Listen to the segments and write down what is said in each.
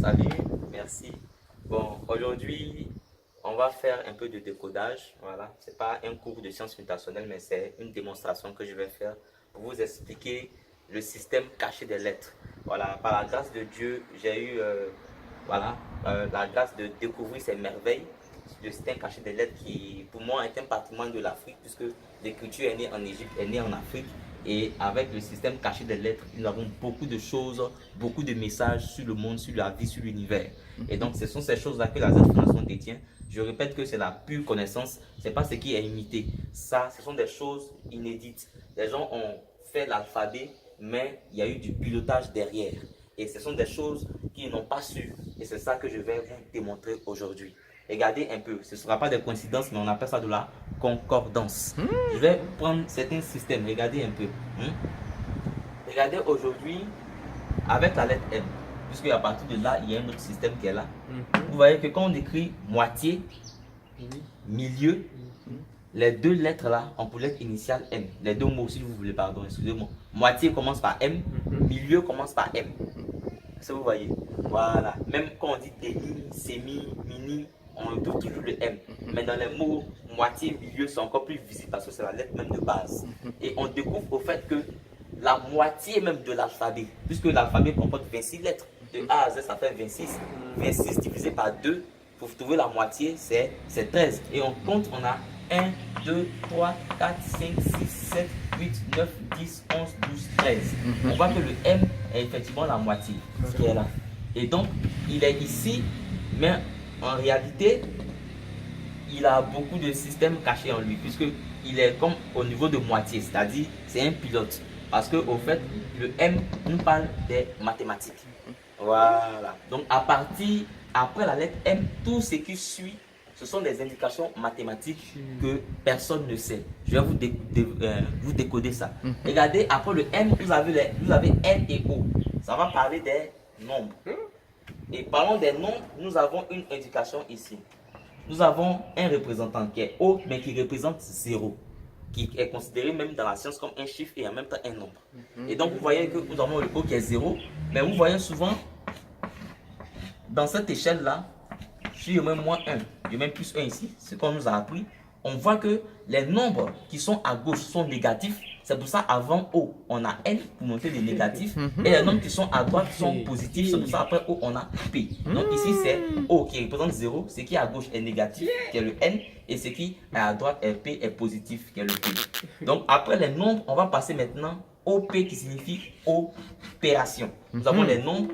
Salut, merci. Bon, aujourd'hui, on va faire un peu de décodage. Voilà, c'est pas un cours de sciences mutationnelles, mais c'est une démonstration que je vais faire pour vous expliquer le système caché des lettres. Voilà, par la grâce de Dieu, j'ai eu la grâce de découvrir ces merveilles. Le système caché des lettres qui, pour moi, est un patrimoine de l'Afrique, puisque l'écriture est née en Égypte, est née en Afrique. Et avec le système caché des lettres, nous avons beaucoup de choses, beaucoup de messages sur le monde, sur la vie, sur l'univers. Et donc, ce sont ces choses-là que la Z-Fondation détient. Je répète que c'est la pure connaissance, ce n'est pas ce qui est imité. Ça, ce sont des choses inédites. Les gens ont fait l'alphabet, mais il y a eu du pilotage derrière. Et ce sont des choses qu'ils n'ont pas su. Et c'est ça que je vais vous démontrer aujourd'hui. Regardez un peu, ce ne sera pas des coïncidences, mais on appelle ça de la concordance. Je vais prendre certains systèmes, regardez un peu. Regardez aujourd'hui, avec la lettre M, puisque à partir de là, il y a un autre système qui est là. Vous voyez que quand on écrit moitié, milieu, les deux lettres là, ont pour lettre initiale M. Les deux mots, si vous voulez, pardon, excusez-moi. Moitié commence par M, milieu commence par M. Est-ce que vous voyez? Voilà. Même quand on dit demi, semi, mini, on trouve toujours le M. Mais dans les mots moitié, milieu, c'est encore plus visible parce que c'est la lettre même de base. Et on découvre au fait que la moitié même de l'alphabet, puisque l'alphabet comporte 26 lettres, de A à Z, ça fait 26. 26 divisé par 2, pour trouver la moitié, c'est 13. Et on compte, on a 1, 2, 3, 4, 5, 6, 7, 8, 9, 10, 11, 12, 13. On voit que le M est effectivement la moitié, ce qui est là. Et donc, il est ici, mais en réalité, il a beaucoup de systèmes cachés en lui, puisqu'il est comme au niveau de moitié, c'est-à-dire c'est un pilote. Parce qu'au fait, le M nous parle des mathématiques. Voilà. Donc, après la lettre M, tout ce qui suit, ce sont des indications mathématiques que personne ne sait. Je vais vous décoder ça. Regardez, après le M, vous avez N et O. Ça va parler des nombres. Et parlons des nombres, nous avons une indication ici. Nous avons un représentant qui est O, mais qui représente 0. Qui est considéré même dans la science comme un chiffre et en même temps un nombre. Et donc, vous voyez que nous avons le O qui est 0. Mais vous voyez souvent, dans cette échelle-là, si je mets moins 1, je mets plus 1 ici, ce qu'on nous a appris, on voit que les nombres qui sont à gauche sont négatifs. C'est pour ça avant O, on a N pour montrer les négatifs. Et les nombres qui sont à droite sont positifs. C'est pour ça après O, on a P. Donc ici, c'est O qui représente 0. Ce qui est à gauche est négatif, qui est le N. Et ce qui est à droite est P, est positif, qui est le P. Donc après les nombres, on va passer maintenant au P qui signifie opération. Nous avons les nombres.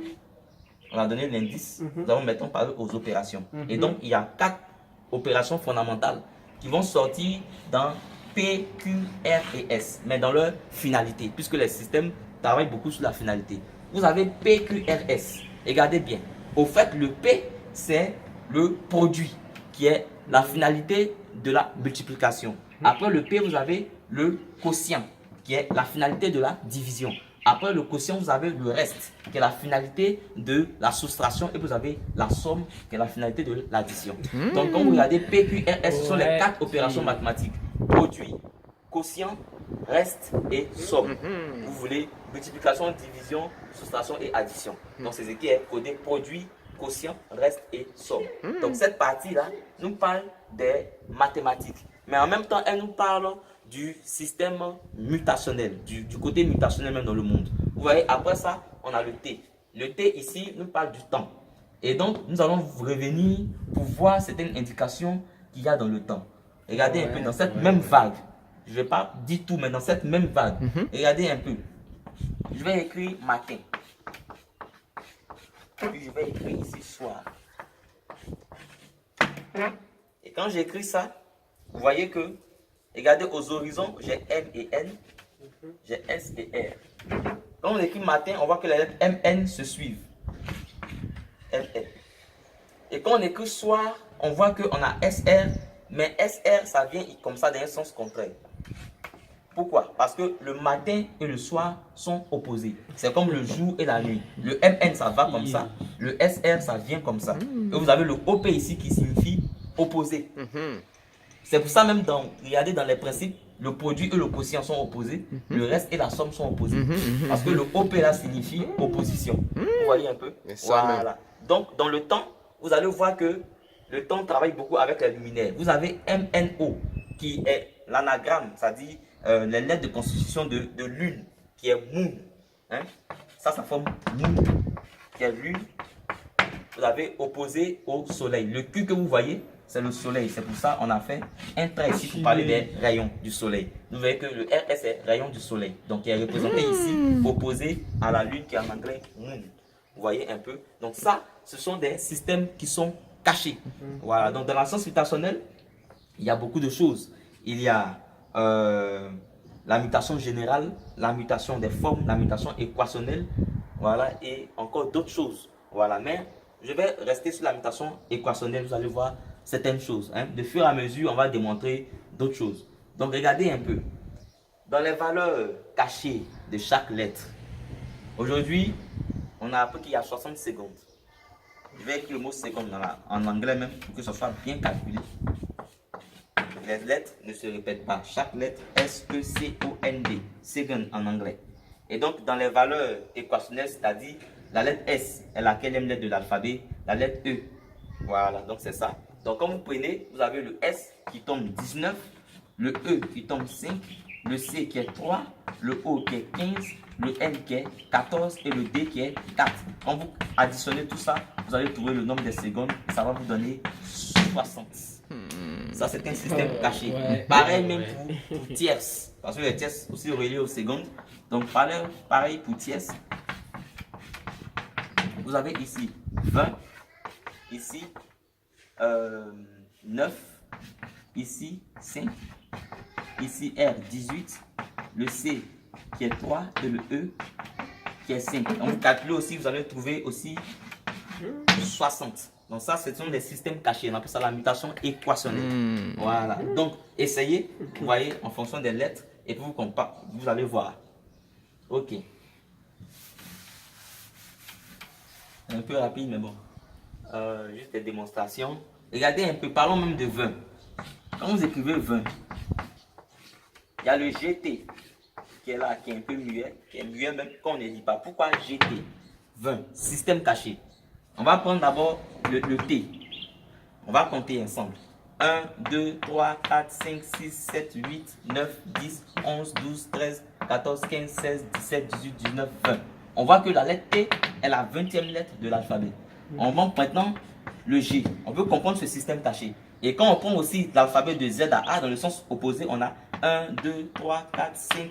On a donné l'indice. Nous allons maintenant parler aux opérations. Et donc, il y a 4 opérations fondamentales qui vont sortir dans P, Q, R et S, mais dans leur finalité, puisque les systèmes travaillent beaucoup sur la finalité. Vous avez P, Q, R, S. Regardez bien. Au fait, le P, c'est le produit, qui est la finalité de la multiplication. Après le P, vous avez le quotient, qui est la finalité de la division. Après le quotient, vous avez le reste, qui est la finalité de la soustraction, et vous avez la somme, qui est la finalité de l'addition. Donc, quand vous regardez P, Q, R, S, ce sont les 4 opérations mathématiques. Produit, quotient, reste et somme. Vous voulez multiplication, division, soustraction et addition. Donc, c'est ce qui est codé produit, quotient, reste et somme. Donc, cette partie-là nous parle des mathématiques. Mais en même temps, elle nous parle du système mutationnel, du côté mutationnel même dans le monde. Vous voyez, après ça, on a le T. Le T ici nous parle du temps. Et donc, nous allons revenir pour voir certaines indications qu'il y a dans le temps. Regardez un peu dans cette même vague. Je ne vais pas dire tout, mais dans cette même vague. Regardez un peu. Je vais écrire matin. Puis je vais écrire ici soir. Et quand j'écris ça, vous voyez que, regardez aux horizons, j'ai M et N, j'ai S et R. Quand on écrit matin, on voit que les lettres M, N se suivent. M, N. Et quand on écrit soir, on voit qu'on a S, R, mais S, R, ça vient comme ça dans un sens contraire. Pourquoi? Parce que le matin et le soir sont opposés. C'est comme le jour et la nuit. Le MN, ça va comme ça. Le SR, ça vient comme ça. Et vous avez le OP ici qui signifie opposé. C'est pour ça même, regardez dans les principes, le produit et le quotient sont opposés. Le reste et la somme sont opposés. Parce que le OP là signifie opposition. Vous voyez un peu? Voilà. Donc, dans le temps, vous allez voir que le temps travaille beaucoup avec les luminaires. Vous avez MNO, qui est l'anagramme, c'est-à-dire les lettres de constitution de lune, qui est moon. Hein? Ça forme moon, qui est lune. Vous avez opposé au soleil. Le Q que vous voyez, c'est le soleil. C'est pour ça qu'on a fait un trait ici pour parler des rayons du soleil. Vous voyez que le RS est rayon du soleil. Donc, il est représenté ici, opposé à la lune qui est en anglais moon. Vous voyez un peu. Donc, ça, ce sont des systèmes qui sont cachés. Voilà. Donc, dans la science mutationnelle, il y a beaucoup de choses. Il y a la mutation générale, la mutation des formes, la mutation équationnelle, voilà, et encore d'autres choses. Voilà. Mais je vais rester sur la mutation équationnelle, vous allez voir certaines choses. Hein. De fur et à mesure, on va démontrer d'autres choses. Donc, regardez un peu. Dans les valeurs cachées de chaque lettre, aujourd'hui, on a appris qu'il y a 60 secondes. Je vais écrire le mot seconde en anglais même pour que ce soit bien calculé. Les lettres ne se répètent pas. Chaque lettre S-E-C-O-N-D, second en anglais. Et donc, dans les valeurs équationnelles, c'est-à-dire la lettre S est la quatrième lettre de l'alphabet, la lettre E. Voilà, donc c'est ça. Donc, quand vous prenez, vous avez le S qui tombe 19, le E qui tombe 5, le C qui est 3, le O qui est 15, le N qui est 14 et le D qui est 4. Quand vous additionnez tout ça, vous allez trouver le nombre des secondes et ça va vous donner 60. Ça, c'est un système caché. Pareil même pour tierces. Parce que les tierces aussi reliées aux secondes. Donc, pareil pour tierces. Vous avez ici 20, ici 9, ici 5, ici R 18, le C qui est 3 et le E qui est 5. Donc, vous calculez aussi, vous allez trouver aussi 60. Donc ça, ce sont des systèmes cachés. On appelle ça la mutation équationnelle. Voilà. Donc, essayez, vous voyez, en fonction des lettres, et puis vous allez voir. Ok. Un peu rapide, mais bon. Juste des démonstrations. Regardez un peu, parlons même de 20. Quand vous écrivez 20, il y a le GT qui est là, qui est un peu muet, qui est muet même quand on ne dit pas. Pourquoi GT? 20, système caché. On va prendre d'abord le T. On va compter ensemble. 1, 2, 3, 4, 5, 6, 7, 8, 9, 10, 11, 12, 13, 14, 15, 16, 17, 18, 19, 20. On voit que la lettre T est la 20e lettre de l'alphabet. On va maintenant le G. On peut comprendre ce système caché. Et quand on prend aussi l'alphabet de Z à A dans le sens opposé, on a 1, 2, 3, 4, 5,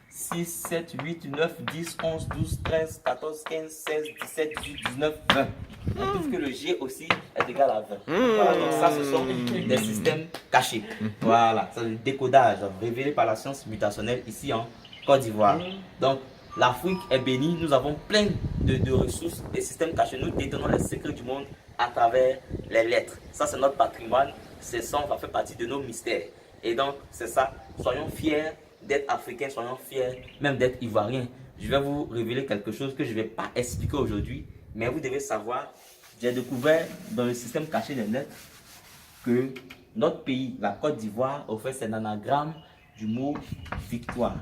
6, 7, 8, 9, 10, 11, 12, 13, 14, 15, 16, 17, 18, 19, 20. On trouve que le G aussi est égal à 20. Voilà, donc ça, ce sont des systèmes cachés. Voilà, c'est le décodage révélé par la science mutationnelle ici en Côte d'Ivoire. Donc, l'Afrique est bénie, nous avons plein de ressources, des systèmes cachés. Nous détenons les secrets du monde à travers les lettres. Ça, c'est notre patrimoine. Ça fait partie de nos mystères. Et donc, c'est ça. Soyons fiers d'être africains, soyons fiers même d'être ivoiriens. Je vais vous révéler quelque chose que je ne vais pas expliquer aujourd'hui, mais vous devez savoir, j'ai découvert dans le système caché des lettres que notre pays, la Côte d'Ivoire, au fait, c'est l'anagramme du mot victoire.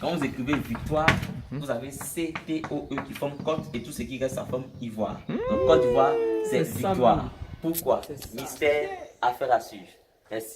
Quand vous écrivez victoire, vous avez C-T-O-E qui forme Côte et tout ce qui reste, ça forme Ivoire. Donc Côte d'Ivoire, c'est victoire. Pourquoi? Mystère, affaire à suivre. Merci.